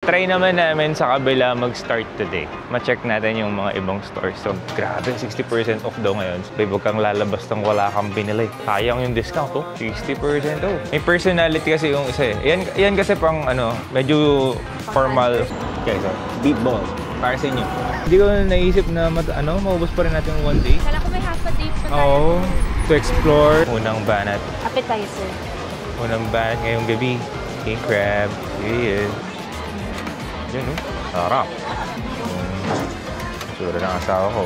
Try naman namin sa kabila mag-start today. Ma-check natin yung mga ibang stores. So, grabe, 60% off daw ngayon. So, huwag kang lalabas ng wala kang binili. Sayang yung discount, oh. 60% oh. May personality kasi yung isa eh. Yan kasi pang ano, medyo formal. Okay, so, deep ball. Para sa inyo. Hindi ko naisip na maubos pa rin natin yung one day. Kala ko may half a day pa tayo. Oo. To explore. Unang banat. Appetizer. Unang banat ngayong gabi. King crab. Yeah. Yun, no? Sarap. Sura ng asawa ko.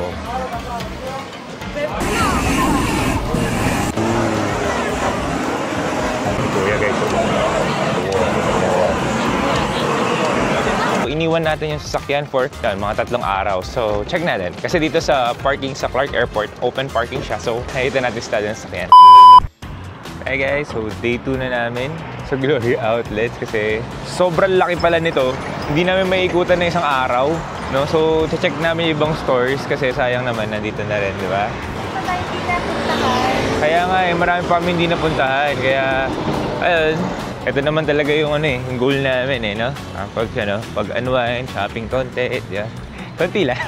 Kuya, guys. Iniwan natin yung sasakyan for mga 3 araw. So, check natin. Kasi dito sa parking sa Clark Airport, open parking siya. So, nakita natin sa ng sasakyan. Hey guys, so day 2 na namin sa Gloria Outlets kasi sobrang laki pala nito. Hindi namin maiikutan na isang araw. No? So, check namin yung ibang stores kasi sayang naman nandito na rin, di ba? Kaya nga eh, marami pa kami hindi napuntahan. Kaya, ayun. Ito naman talaga yung yung goal namin no? Pag unwind, shopping content, yeah. Konti lang.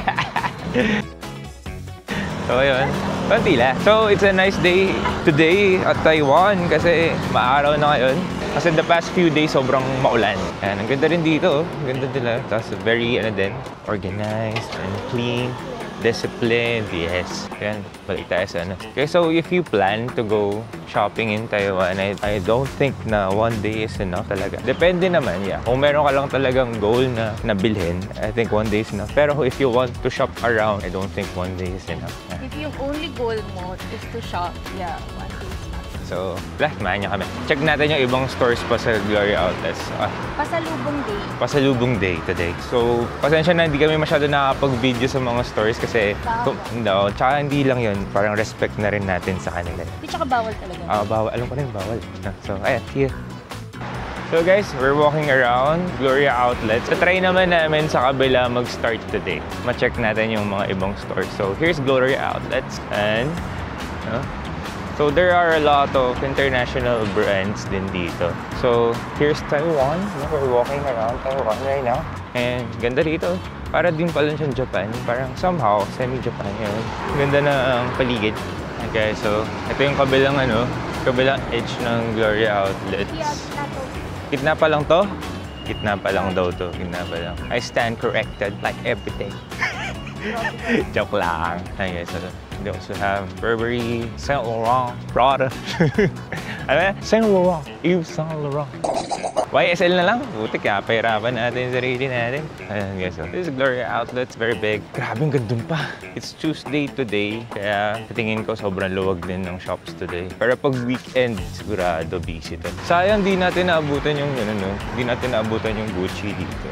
So, ayun. Konti lang. So, it's a nice day today at Taiwan kasi maaraw na ngayon. Kasi the past few days, sobrang maulan. Ayan, ang ganda rin dito, Ang ganda nila. Tapos very, organized and clean. Disciplined, yes. Yan, balik tayo sa Okay, so if you plan to go shopping in Taiwan, I don't think na one day is enough talaga. Depende naman, yeah. Kung meron ka lang talagang goal na bilhin, I think one day is enough. Pero if you want to shop around, I don't think one day is enough. If yung only goal mo is to shop, yeah, one day is enough. So, samahan niyo kami. Check natin yung ibang stores pa sa Gloria Outlets. Pasalubong day. Pasalubong day today. So, pasensya na, hindi kami masyado nakakapag-video sa mga stores kasi tsaka hindi lang yun. Parang respect na rin natin sa kanila. Hindi, tsaka bawal talaga. Bawal. Alam ko rin, bawal. So, ayan, here. So guys, we're walking around Gloria Outlets. So, try naman namin sa kabila mag-start today. Ma-check natin yung mga ibang stores. So, here's Gloria Outlets and so there are a lot of international brands din dito. So here's Taiwan. We're walking around Taiwan right now. And ganda dito. Para din pala siyang Japan. Parang somehow semi-Japan yun. Ganda na ang paligid. Okay, so ito yung kabilang kabilang edge ng Gloria Outlets. Gitna pa lang to? Gitna pa lang daw to. Gitna pa lang. I stand corrected like everything. Joke lang. Okay, so they also have Burberry, Saint Laurent, Prada. Saint Laurent, Yves Saint Laurent. YSL na lang. Buti kaya pahirapan natin yung sarili natin. Ayan guys, so this is Gloria Outlets, very big. Grabe, ang gandun pa. It's Tuesday today, kaya tingin ko sobrang luwag din ng shops today. Pero pag weekend, sigurado busy to. Sayang di natin naabutan yung di natin naabutan yung Gucci dito.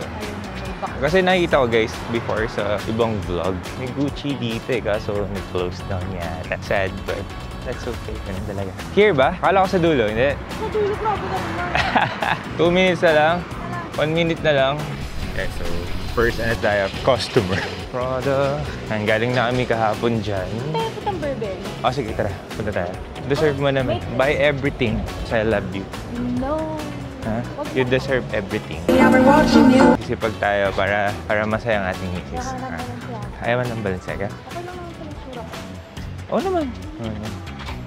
Kasi nakita ko guys, before sa ibang vlog, may Gucci dito kaso nag-close down yata. Sad, but that's okay. Ganun talaga. Here ba? Akala ko sa dulo, hindi? Sa dulo, grabe naman. 2 minutes na lang? 1 minute na lang? Okay, so first tayo, customer. Prada. Galing na kami kahapon dyan. Tayo putang Burberry. Sige, tara. Punta tayo. Deserve mo naman. Buy everything. I love you. No. You deserve everything. Kasi pag tayo para masaya ang ating misis. Ayaw man ng Balenciaga? Ako lang ang palusura. Oo naman.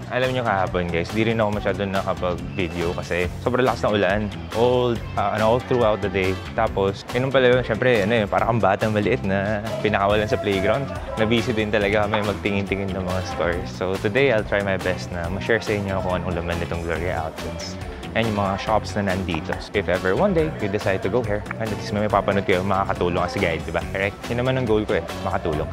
Alam nyo kahapon guys, di rin ako masyado nakapag-video kasi sobrang lakas ng ulan. All throughout the day. Tapos, yun pala yun, syempre, parang kang batang maliit na pinakawalan sa playground. Na-busy din talaga kami magtingin-tingin ng mga stores. So today, I'll try my best na ma-share sa inyo kung anong laman nitong Gloria Outlets. And yung mga shops na nandito. So if ever one day you decide to go here, and at least may papanood kayo, makakatulong kasi guide, di ba? Correct? Yun naman ang goal ko makatulong.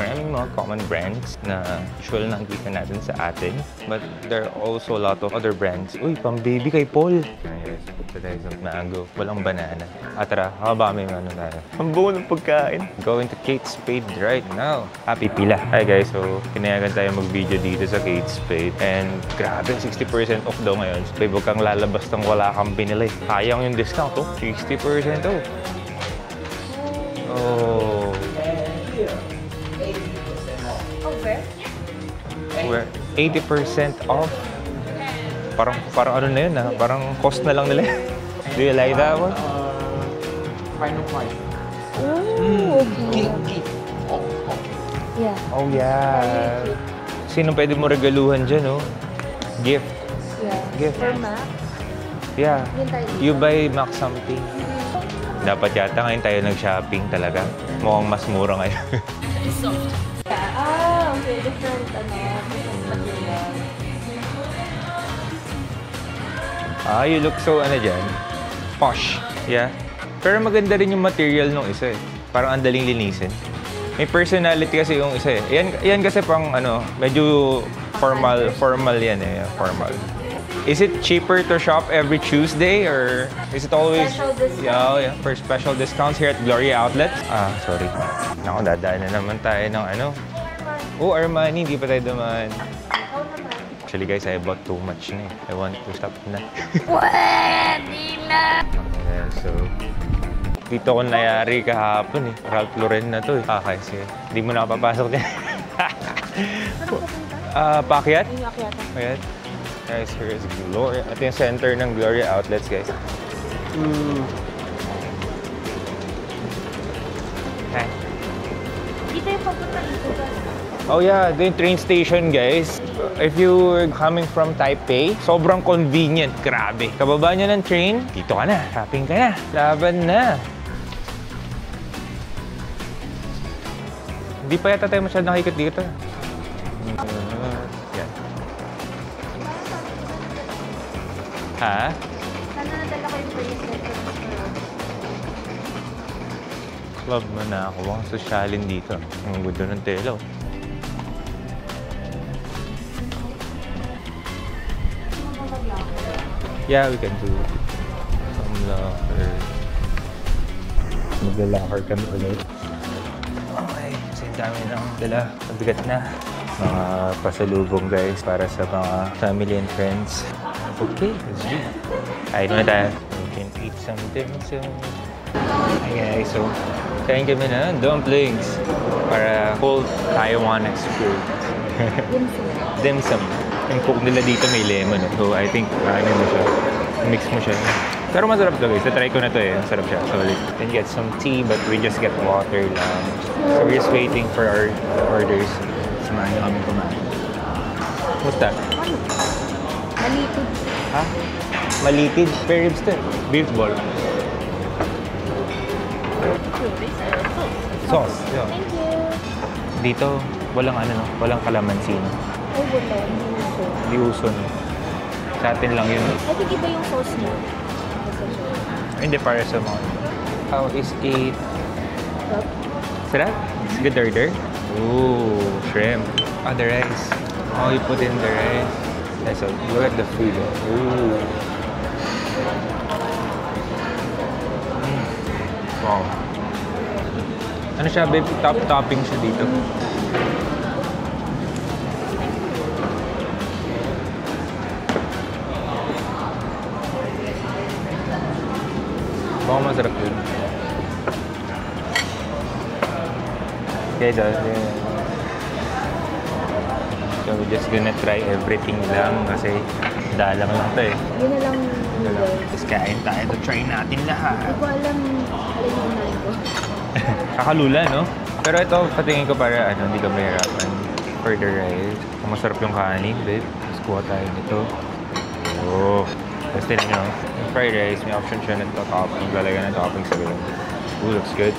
Maraming mga common brands na usual na nakikita natin sa atin. But there are also a lot of other brands. Uy, pang-baby kay Paul. Yes, today is mango. Walang banana. Tara, haba may tayo. Ang buo ng pagkain. Going to Kate Spade right now. Pila. Hi guys, so pinayagan tayo mag-video dito sa Kate Spade. And grabe, 60% off daw ngayon. So huwag kang lalabas ng wala kang binili. Sayang yung discount, 60% off. Oh. Where 80% off. Parang ano na yun Parang cost na lang nila. Do you like that one? final price. Ooh, okay. Yeah. Oh, yeah. Sino pwede mo regaluhan dyan, oh? Gift. Yeah. Gift. For Mac. Yeah. Yun tayo dito. You buy Mac something. Dapat yata ngayon tayo nag-shopping talaga. Mukhang mas mura ngayon. Ah, okay. Different material. You look so, dyan? Posh. Yeah. Pero maganda rin yung material nung isa eh. Parang ang daling linisin. May personality kasi yung isa eh. Yan kasi pang medyo formal yan eh. Formal. Is it cheaper to shop every Tuesday or is it always... Special discounts. Yeah, for special discounts here at Gloria Outlets? Sorry. Naku, dadaan na naman tayo ng Oh, Armani, hindi pa tayo dumaan. Actually guys, I bought too much na eh. I want to stop na. Pwede na! Okay, so... Dito ko nayari kahapon eh. Ralph Lauren na to eh. Kasi hindi mo nakapapasok din. Paakyat? Yung akyatan. Ayan. Guys, here is Gloria. Ito yung center ng Gloria Outlets, guys. Dito yung papunta dito ba? Oh yeah, ito yung train station, guys. If you're coming from Taipei, sobrang convenient. Grabe. Kababa nyo ng train, dito ka na. Shopping ka na. Laban na. Hindi pa yata tayo masyadong nakikot dito. Yan. Ha? Sana nadala ko yung bracelet ko. Club mo na ako. Ang sosyalin dito. Ang ganda ng tela. Yeah, we can do some locker. Mag-locker kami ulit. Okay, kasi dami ng dala. Mabigat na. Mga pasalubong guys para sa mga family and friends. Okay, let's do it. Kain muna tayo. We can eat some dim sum. Hi guys, so kain kami na dumplings para whole Taiwan experience. Dim sum. Yung cook nila dito may lemon. So I think mo siya. Mix mo siya. Pero masarap to guys. Try ko na to eh. Masarap siya. So we can get some tea but we just get water lang. So we're just waiting for our orders. Samahan niyo kami kumain. What's that? Malitid. Ha? Malitid? Spare ribs to. Beef ball. Sauce. Yeah. Thank you. Dito, walang walang kalamansi. Ay, wala. Hindi uso. Di uso no. Sa atin lang yun. I think iba yung sauce niya. Hindi para sa mga. How is it? Sarap. Sarap? It's good order? Ooh, shrimp. Oh, the rice. Oh, you put in the rice. Yeah, so look at the food. Ooh. Wow. Ano siya, babe? Top topping siya dito. Baka masarap yun. Okay, so we're just gonna try everything lang kasi dalang lang to eh. Yun na lang noodles. Tapos kain tayo to try natin lahat. Hindi ko alam alin yung unahin ko. Kakalula, no? Pero ito, patingin ko para hindi ka mahirapan. For the rice. Kung masarap yung kanin, babe. Tapos kuha tayo nito. Oh. Tapos tinan nyo, yung fried rice, may option siya na topping. Lalagyan ng topping sa gulong. Ooh, looks good.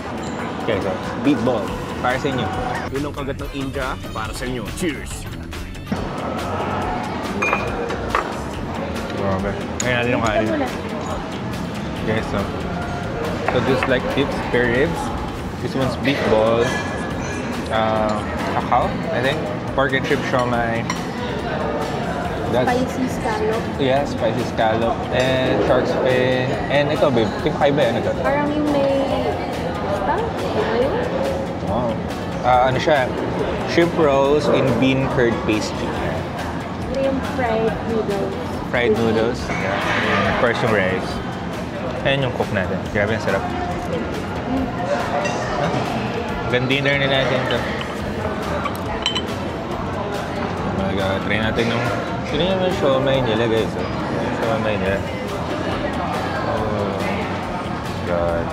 Okay, so, beef ball. Para sa inyo. Yun ang kagat ng Indra para sa inyo. Cheers! Grabe. Ngayon natin yung kanin. Okay, so this like tips, spare ribs. This one's beef ball. Kakao, I think. Pork and chip siomai. Spicy scallop. Yeah, spicy scallop. And shark's fin. And ito, babe. Yung kakaiba, ano ito? Parang yung may... Basta? Ayun? Wow. Ano siya? Shrimp rolls in bean curd pastry. Ito yung fried noodles. Fried noodles. Yeah. Of course, yung rice. Ayan yung cook natin. Grabe, ang sarap. Gan dinner na natin ito. Try natin nung... Sino naman siomai nila, guys? Siomai nila. Oh, God.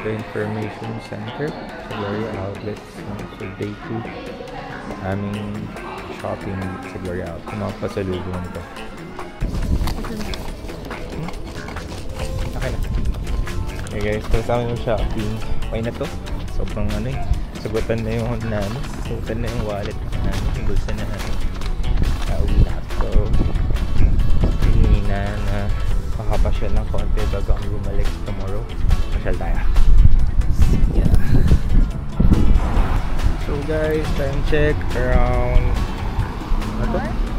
the information center sa Gloria Outlets. So day 2 aming shopping sa Gloria Outlets. Yung mga pasalubong to. Okay na. Okay guys, tapos yung shopping. Okay na to. Sobrang ano eh. Sagutan na yung namin. Sagutan na yung wallet namin. Yung bulsa na namin. Nauwi na. So, hindi na makapasyal ng konti bago ang bumalik tomorrow. Pasyal tayo. Yeah. So guys, time check around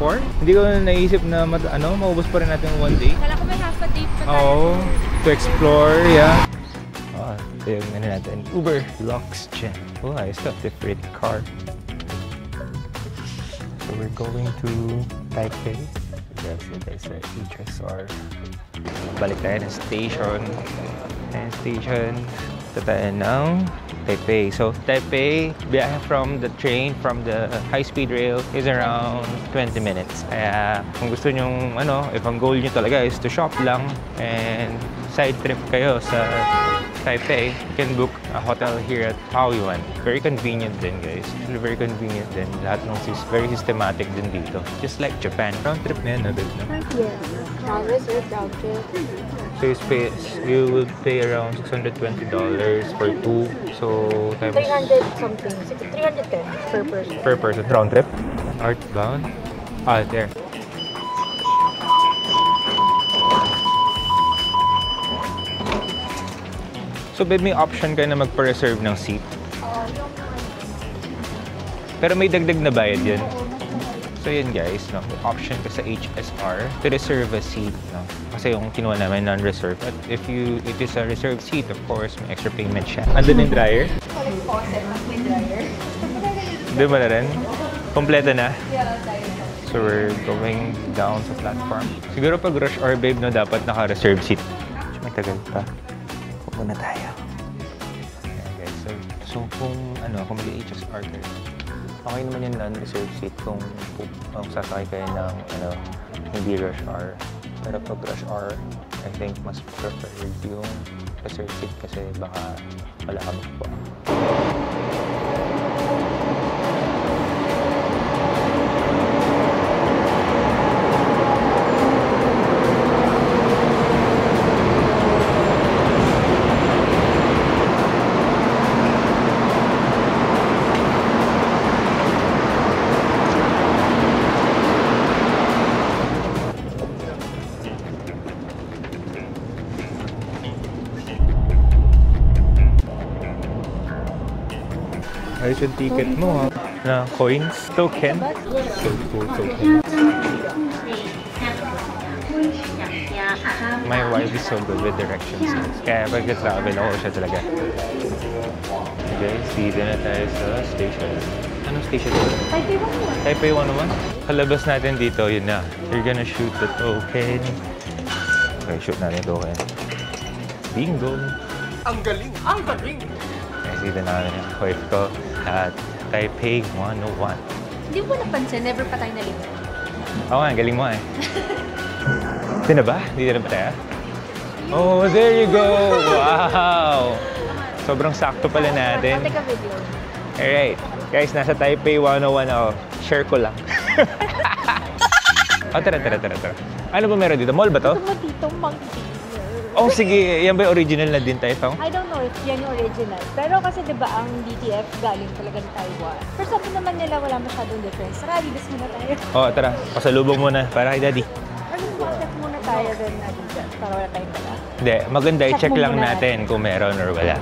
4? Hindi ko na naisip na maubos pa rin natin one day. Kala ko may half a day pa tayo. Oo, to explore, yeah. Ito yung natin. Uber Lux Gen. Oh, ayos to. Different car. So we're going to Taipei. Yes, it is the HSR. Balik tayo ng station. And station. Ito tayo ng Taipei. So Taipei, biyahe from the train, from the high-speed rail is around 20 minutes. Kaya kung gusto nyong, if ang goal nyo talaga is to shop lang and side trip kayo sa Taipei, you can book a hotel here at Taoyuan. Very convenient din, guys. Very convenient din. Lahat ng very systematic din dito. Just like Japan. Round trip na yan, no? Yeah. Always with round trip. So you will pay around $620 for 2. So times 300 something. 310 per person. per person. Round trip. Outbound. There. So babe, may option ka na magpa-reserve ng seat. Pero may dagdag na bayad yun. So yun guys, no? May option ka sa HSR to reserve a seat. No? Kasi yung kinuha namin non-reserve. But if it is a reserved seat, of course, may extra payment siya. Andun yung dryer? Walang faucet at may dryer. Doon mo na rin? Kompleto na? Yeah, tayo. So we're going down sa platform. Siguro pag rush hour babe, no, dapat naka-reserve seat. May tagal pa. Muna tayo. Ayan guys, so kung mag-HSR kayo, okay naman yung non-reserved seat kung sasakay kayo ng hindi rush hour. Pero pag rush hour, I think mas preferred yung reserved seat kasi baka wala kami po. Ayos yung ticket mo ha. Na coins, token. So cool token. My wife is so good with directions. Kaya pag travel ako siya talaga. Okay, dito na tayo sa station. Anong station ito? Taipei 101. Kalabas natin dito, yun na. You're gonna shoot the token. Okay, shoot natin yung token. Bingo! Ang galing! Ang galing! Dito na namin yung wife ko at Taipei 101. Hindi mo napansin, never pa tayo nalito. Oo nga, galing mo eh. Dito na ba? Dito na ba tayo? Oh, there you go! Wow! Sobrang sakto pala natin. Pati ka video. Alright. Guys, nasa Taipei 101 ako. Share ko lang. Tara. Ano ba meron dito? Mall ba to? Ito mo dito, monkey. Oh, sige. Yan ba yung original na din Taipei? I don't know if yan yung original. Pero kasi diba ang DTF galing talaga ng Taiwan. For sabi naman nila wala masyadong difference. Tara, Adidas muna tayo. Oh, tara. Pasalubong muna para kay Daddy. Check muna tayo din Adidas para wala tayong dala. Hindi, maganda. Check I-check mo lang muna natin kung meron or wala.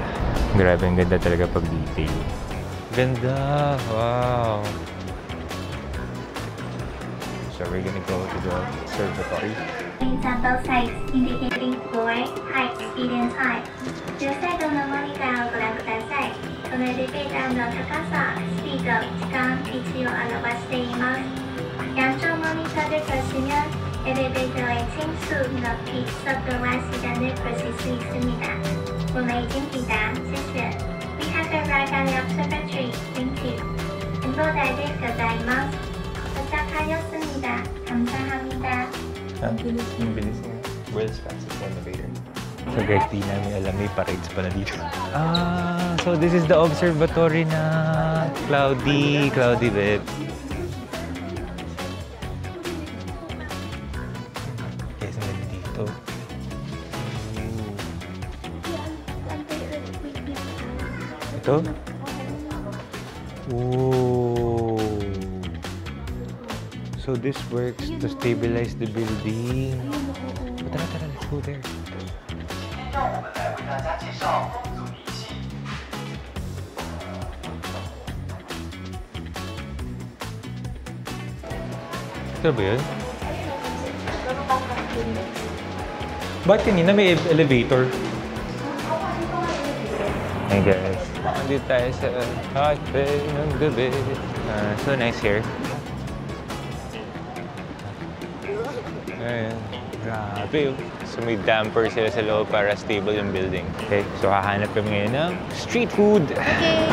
Grabe, ang ganda talaga pag detail. Ganda. Wow. So we're gonna go to the observatory. Example size indicating floor, height, speed, and time. 両サイドのモニターをご覧ください。このエレベーターの高さ、スピード、時間、位置を表しています。양쪽 모니터를 켜시면 엘리베이터의 층수, 높이, 속도와 시간을 보실 수 있습니다. 문의입니다. 谢谢. We have arrived at the observatory. Thank you. 행복하게 가자이마스. 도착하였습니다. 감사합니다. Ang bilis niya. World's fastest elevator. So guys, di namin alam may parades pala dito. So this is the observatory na Cloudy babe. Guys, meron dito. Ito? Ooh. So this works to stabilize the building. Tara, let's go there. Ito ba yun? Ba't kanina may elevator? Hey guys, nandito tayo sa hot bay ng gabi. So nice here. Ayan, grabe yun. So may damper sila sa loob para stable yung building. Okay, so hahanap kami ngayon ng street food. Okay.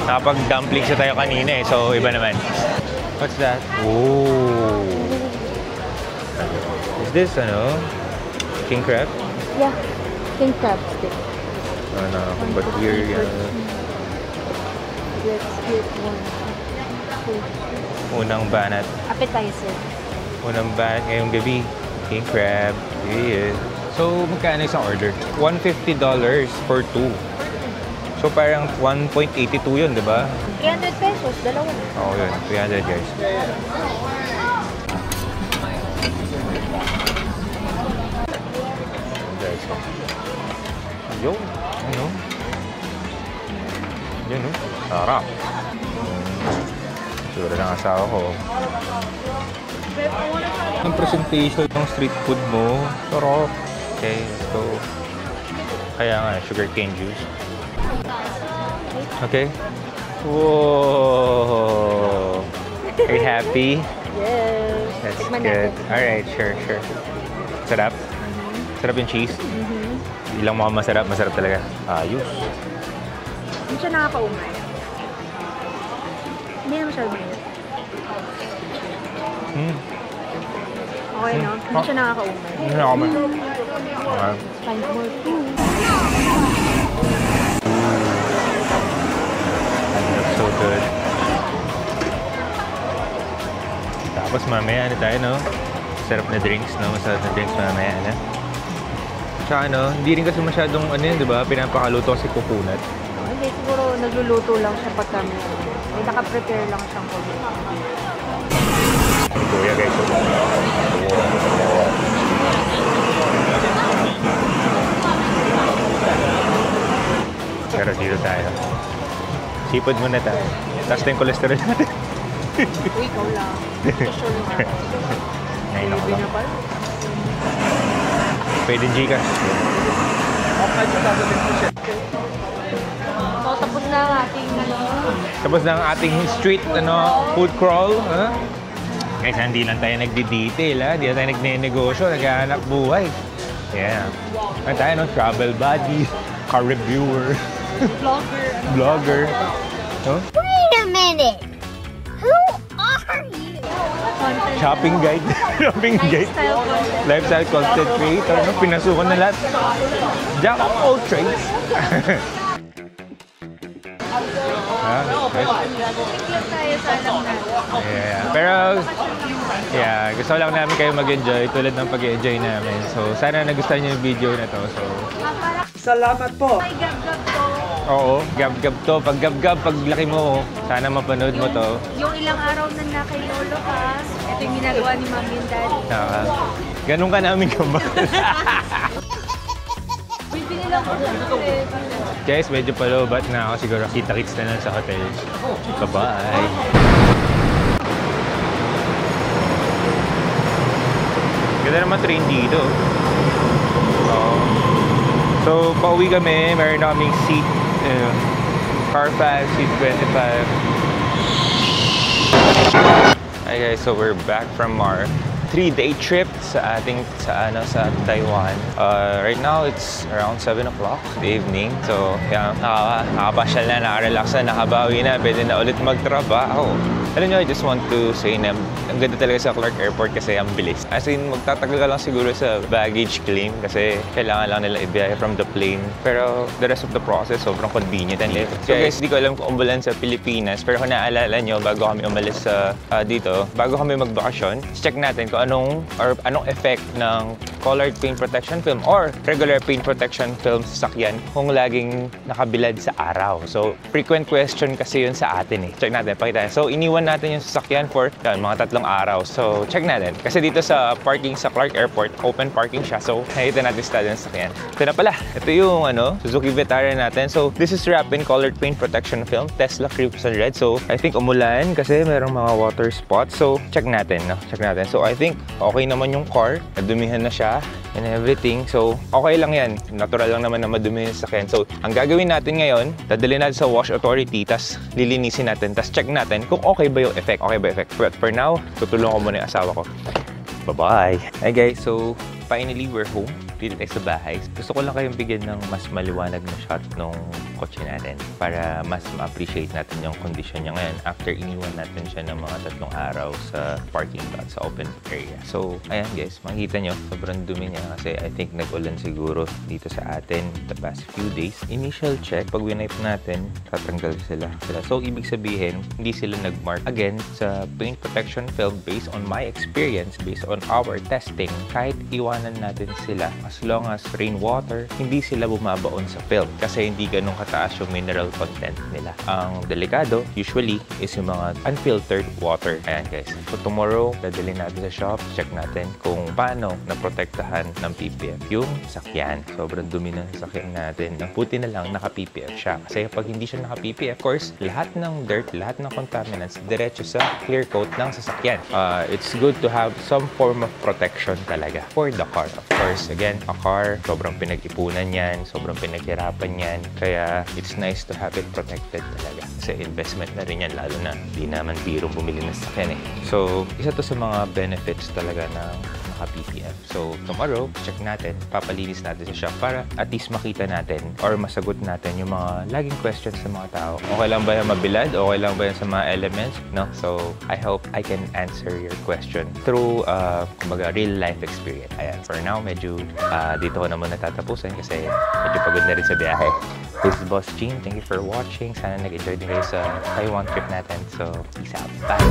Nakapag-dumplings na tayo kanina eh, so iba naman. What's that? Oh! Is this, king crab? Yeah, king crab stick. But here, Let's get one. unang banat. Appetizer. Unang banat ngayong gabi. King crab. Yeah. So, magkano isang order? $150 for two. So, parang 1.82 yun, di ba? 300 pesos, dalawa na. Oo, yun. 300 guys. Guys, yun. Yun, sarap. Siguro ng asawa ko. Ang presentation ng street food mo, sarap. Okay, so kaya nga, sugarcane juice. Okay. Whoa! Are you happy? Yes. That's Tikman good. natin. Alright, sure. Sarap? Sarap yung cheese? Hindi lang mukhang masarap talaga. Ayos. Hindi siya nakakaumay. Hindi naman siya umayos. Okay, no? Hindi siya nakakaumay. Hindi na ako man. Find more food. That's so good. Tapos mamaya tayo, no? Sarap na drinks, no? Masarap na drinks mamaya, no? Tsaka, hindi rin kasi masyadong, di ba? Pinapakaluto kasi kukunat. Hindi, siguro nagluluto lang siya pagka may naka-prepare lang siyang kulit. Kuya, guys. Pero dito tayo. Sipod muna tayo. Taas na yung cholesterol natin. Uy, ikaw lang. Social na. Ngayon ako lang. na pala. Pwede Gcash. So, tapos na ang ating Tapos na ang ating street food crawl. Guys, hindi lang tayo nagdi-detail. Hindi lang tayo nagne-negosyo. Naghahanap buhay. Yeah. Ano tayo, travel buddy, car reviewer, vlogger. Wait a minute! Who are you? Shopping guide. Shopping guide. Lifestyle content creator. Pinasukan na lahat. Jack of all trades. Yeah. Pero, gusto lang namin kayo mag-enjoy tulad ng pag-enjoy namin. So, sana nagustuhan niyo yung video na to. So, Salamat po. Ay, gab-gab to. oo, gab-gab to. Pag gab-gab, pag laki mo, sana mapanood mo to. Yung ilang araw na kay Lolo ka, ito yung ginagawa ni Mami and Daddy. Ganun ka namin kamahal. Uy, binilang ko sa Guys, medyo palobat na ako. Siguro kita-kits na lang sa hotel. Bye-bye! Ganda naman train dito. So, pauwi kami. Meron na kaming seat. Car pass, seat 25. Hi guys, so we're back from our 3-day trip sa Taiwan. Right now, it's around 7 o'clock in the evening. So, nakakapasyal na, nakarelax na, nakabawi na, pwede na ulit magtrabaho. Alam nyo, I just want to say na ang ganda talaga sa Clark Airport kasi ang bilis. As in, magtatagal ka lang siguro sa baggage claim kasi kailangan lang nila ibiyahe from the plane. Pero the rest of the process, sobrang convenient. And so guys, di ko alam kung umulan sa Pilipinas, pero kung naalala nyo, bago kami umalis sa dito, bago kami magbakasyon, check natin kung anong effect ng colored paint protection film or regular paint protection film sa sasakyan kung laging nakabilad sa araw. So, frequent question kasi yun sa atin eh. Check natin, pakita. So, iniwan natin yung sasakyan for mga 3 araw. So, check natin. Kasi dito sa parking sa Clark Airport, open parking siya. So, nakita natin sa ng sasakyan. Ito na pala. Ito yung Suzuki Vitara natin. So, this is wrapped in colored paint protection film, Tesla Crimson Red. So, I think umulan kasi merong mga water spots. So, check natin. Check natin. So, I think okay naman yung car. Nadumihan na siya and everything. So, okay lang yan. Natural lang naman na madumi yung sasakyan. So, ang gagawin natin ngayon, dadalhin natin sa wash authority, tas lilinisin natin, tas check natin kung okay ba yung effect. Okay ba yung effect? But for now, tutulungan ko muna yung asawa ko. Bye-bye! Hey guys, so finally we're home. Dito tayo sa bahay. Gusto ko lang kayong bigyan ng mas maliwanag na shot ng kotse natin para mas ma-appreciate natin yung condition niya ngayon after iniwan natin siya ng mga 3 araw sa parking lot, sa open area. So, ayan guys, makikita nyo, sobrang dumi niya kasi I think nag-ulan siguro dito sa atin the past few days. Initial check, pag winipe natin, tatanggal sila. So, ibig sabihin, hindi sila nag-mark. Again, sa paint protection film, based on my experience, based on our testing, kahit iwanan natin sila, as long as rainwater, hindi sila bumabaon sa film kasi hindi ganun kataas yung mineral content nila. Ang delikado, usually, is yung mga unfiltered water. Ayan guys. So tomorrow, dadalhin natin sa shop, check natin kung paano naprotektahan ng PPF yung sakyan. Sobrang dumi ng sakyan natin. Buti na lang naka-PPF siya. Kasi pag hindi siya naka-PPF, of course, lahat ng dirt, lahat ng contaminants, diretso sa clear coat ng sasakyan. It's good to have some form of protection talaga for the car. Of course, again, a car, sobrang pinag-ipunan yan, sobrang pinaghirapan yan. Kaya, it's nice to have it protected talaga. Kasi investment na rin yan, lalo na di naman biro bumili ng sakyan eh. So, isa to sa mga benefits talaga ng naka-PPF. So, tomorrow, check natin, papalinis natin sa shop para at least makita natin or masagot natin yung mga laging questions ng mga tao. Okay lang ba yung mabilad? Okay lang ba yung sa mga elements? No? So, I hope I can answer your question through, kumbaga, real-life experience. Ayan, for now, medyo dito ko naman natatapusan kasi medyo pagod na rin sa biyahe. This is Boss Gene. Thank you for watching. Sana nag-enjoy din kayo sa Taiwan trip natin. So, peace out. Bye!